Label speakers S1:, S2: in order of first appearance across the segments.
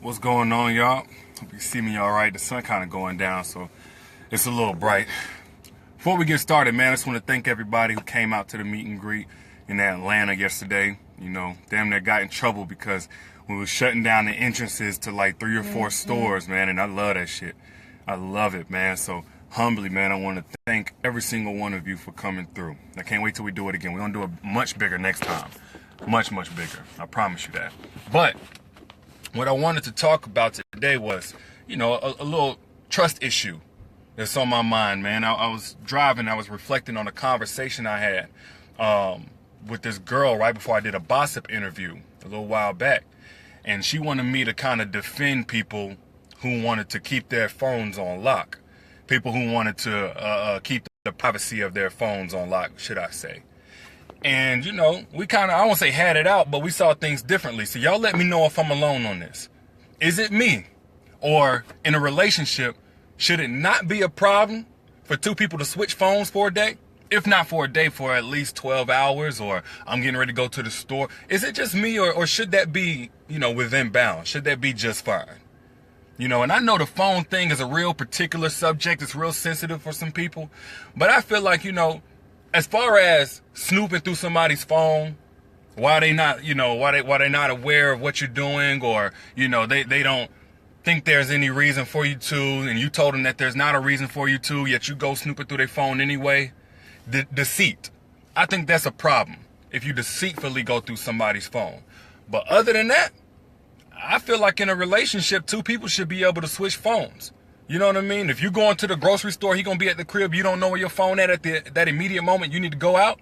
S1: What's going on, y'all? Hope you see me all right. The sun kind of going down, so it's a little bright. Before we get started, man, I just want to thank everybody who came out to the meet and greet in Atlanta yesterday. You know, damn near got in trouble because we were shutting down the entrances to like 3 or 4 stores, man, and I love that shit. I love it, man. So humbly, man, I want to thank every single one of you for coming through. I can't wait till we do it again. We're going to do it much bigger next time. Much, much bigger. I promise you that. But what I wanted to talk about today was, you know, a little trust issue that's on my mind, man. I was driving, I was reflecting on a conversation I had with this girl right before I did a Bossip interview a little while back. And she wanted me to kind of defend people who wanted to keep their phones on lock. People who wanted to keep the privacy of their phones on lock, should I say. And, you know, we kind of, I won't say had it out, but we saw things differently. So y'all let me know if I'm alone on this. Is it me? Or in a relationship, should it not be a problem for two people to switch phones for a day? If not for a day, for at least 12 hours, or I'm getting ready to go to the store. Is it just me, or should that be, you know, within bounds? Should that be just fine? You know, and I know the phone thing is a real particular subject. It's real sensitive for some people. But I feel like, you know, as far as snooping through somebody's phone, why they not, you know, why they not aware of what you're doing, or, you know, they don't think there's any reason for you to, and you told them that there's not a reason for you to, yet you go snooping through their phone anyway. Deceit. I think that's a problem if you deceitfully go through somebody's phone. But other than that, I feel like in a relationship, two people should be able to switch phones. You know what I mean? If you going to the grocery store, he gonna be at the crib, you don't know where your phone at that immediate moment you need to go out.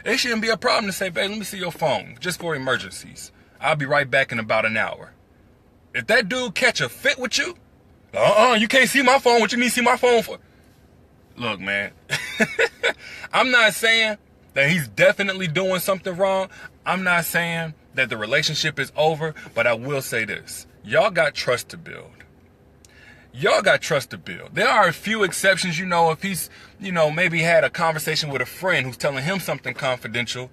S1: It shouldn't be a problem to say, babe, let me see your phone, just for emergencies. I'll be right back in about an hour. If that dude catch a fit with you, you can't see my phone. What you need to see my phone for? Look, man, I'm not saying that he's definitely doing something wrong. I'm not saying that the relationship is over, but I will say this. Y'all got trust to build. Y'all got trust to build. There are a few exceptions, you know, if he's, you know, maybe had a conversation with a friend who's telling him something confidential,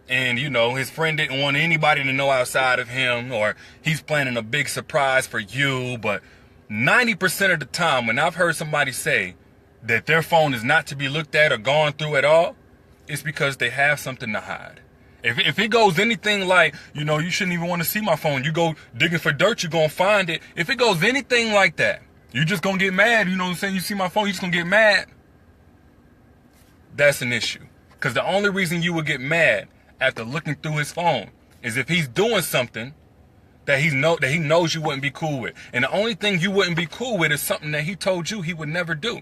S1: and, you know, his friend didn't want anybody to know outside of him, or he's planning a big surprise for you. But 90% of the time when I've heard somebody say that their phone is not to be looked at or gone through at all, it's because they have something to hide. If it goes anything like, you know, you shouldn't even want to see my phone, you go digging for dirt, you're going to find it. If it goes anything like that, you just gonna get mad, you know what I'm saying? You see my phone, you just gonna get mad. That's an issue. Because the only reason you would get mad after looking through his phone is if he's doing something that he knows you wouldn't be cool with. And the only thing you wouldn't be cool with is something that he told you he would never do.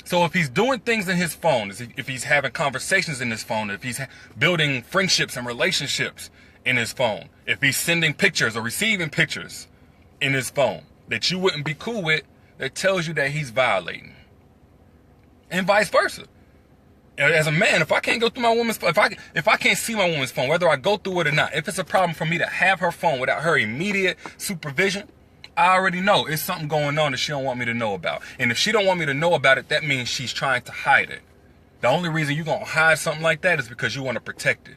S1: So if he's doing things in his phone, if he's having conversations in his phone, if he's building friendships and relationships in his phone, if he's sending pictures or receiving pictures in his phone that you wouldn't be cool with, that tells you that he's violating. And vice versa. As a man, if I can't go through my woman's phone, if I can't see my woman's phone, whether I go through it or not, if it's a problem for me to have her phone without her immediate supervision, I already know it's something going on that she don't want me to know about. And if she don't want me to know about it, that means she's trying to hide it. The only reason you're going to hide something like that is because you want to protect it.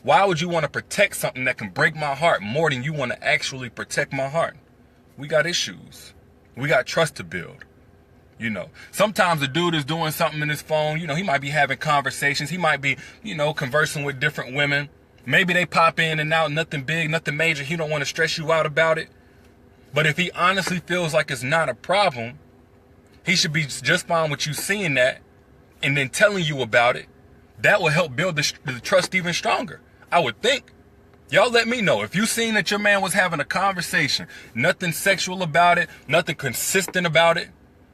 S1: Why would you want to protect something that can break my heart more than you want to actually protect my heart? We got issues. We got trust to build. You know, sometimes a dude is doing something in his phone. You know, he might be having conversations. He might be, you know, conversing with different women. Maybe they pop in and out, nothing big, nothing major. He don't want to stress you out about it. But if he honestly feels like it's not a problem, he should be just fine with you seeing that and then telling you about it. That will help build the trust even stronger, I would think. Y'all let me know if you seen that your man was having a conversation, nothing sexual about it, nothing consistent about it.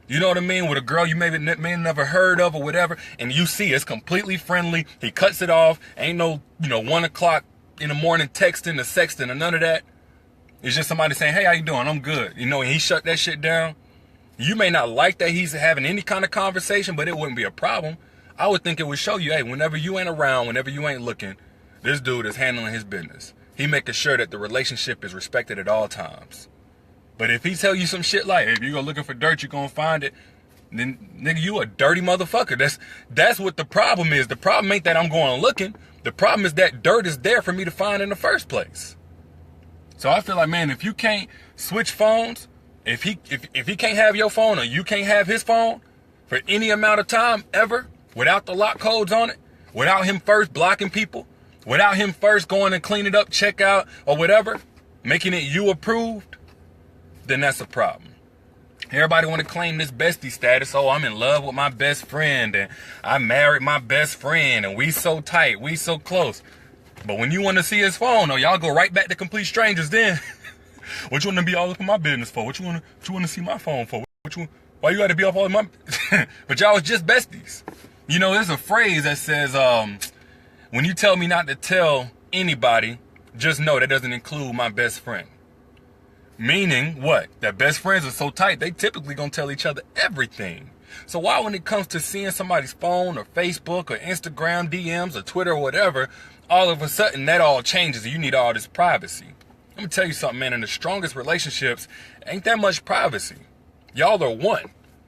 S1: You know what I mean? With a girl you maybe never heard of or whatever, and you see it's completely friendly. He cuts it off. Ain't no, 1 o'clock in the morning texting or sexting or none of that. It's just somebody saying, hey, how you doing? I'm good. You know, and he shut that shit down. You may not like that he's having any kind of conversation, but it wouldn't be a problem. I would think it would show you, hey, whenever you ain't around, whenever you ain't looking, this dude is handling his business. He making sure that the relationship is respected at all times. But if he tell you some shit like, hey, if you go looking for dirt, you're going to find it, then, nigga, you a dirty motherfucker. That's what the problem is. The problem ain't that I'm going looking. The problem is that dirt is there for me to find in the first place. So I feel like, man, if you can't switch phones, if he can't have your phone or you can't have his phone for any amount of time ever without the lock codes on it, without him first blocking people, without him first going and clean it up, check out, or whatever, making it you approved, then that's a problem. Everybody want to claim this bestie status. Oh, I'm in love with my best friend and I married my best friend and we so tight, we so close. But when you want to see his phone, oh, y'all go right back to complete strangers then. What you want to be all up in my business for? What you want to see my phone for? Why you got to be up all in my... But y'all was just besties. You know, there's a phrase that says, when you tell me not to tell anybody, just know that doesn't include my best friend. Meaning what? That best friends are so tight, they typically gonna tell each other everything. So why when it comes to seeing somebody's phone or Facebook or Instagram DMs or Twitter or whatever, all of a sudden that all changes and you need all this privacy? Let me tell you something, man. In the strongest relationships, ain't that much privacy. Y'all are one.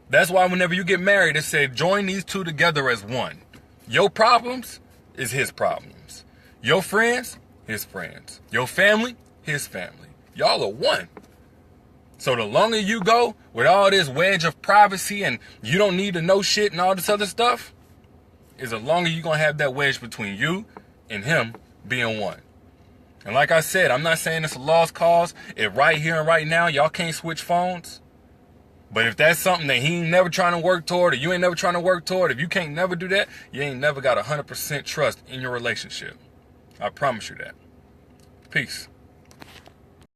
S1: That's why whenever you get married, it said join these two together as one. Your problems is his problems. Your friends, his friends. Your family, his family. Y'all are one. So the longer you go with all this wedge of privacy and you don't need to know shit and all this other stuff, is the longer you're going to have that wedge between you and him being one. And like I said, I'm not saying it's a lost cause. If right here and right now y'all can't switch phones, but if that's something that he ain't never trying to work toward or you ain't never trying to work toward, if you can't never do that, you ain't never got 100% trust in your relationship. I promise you that. Peace.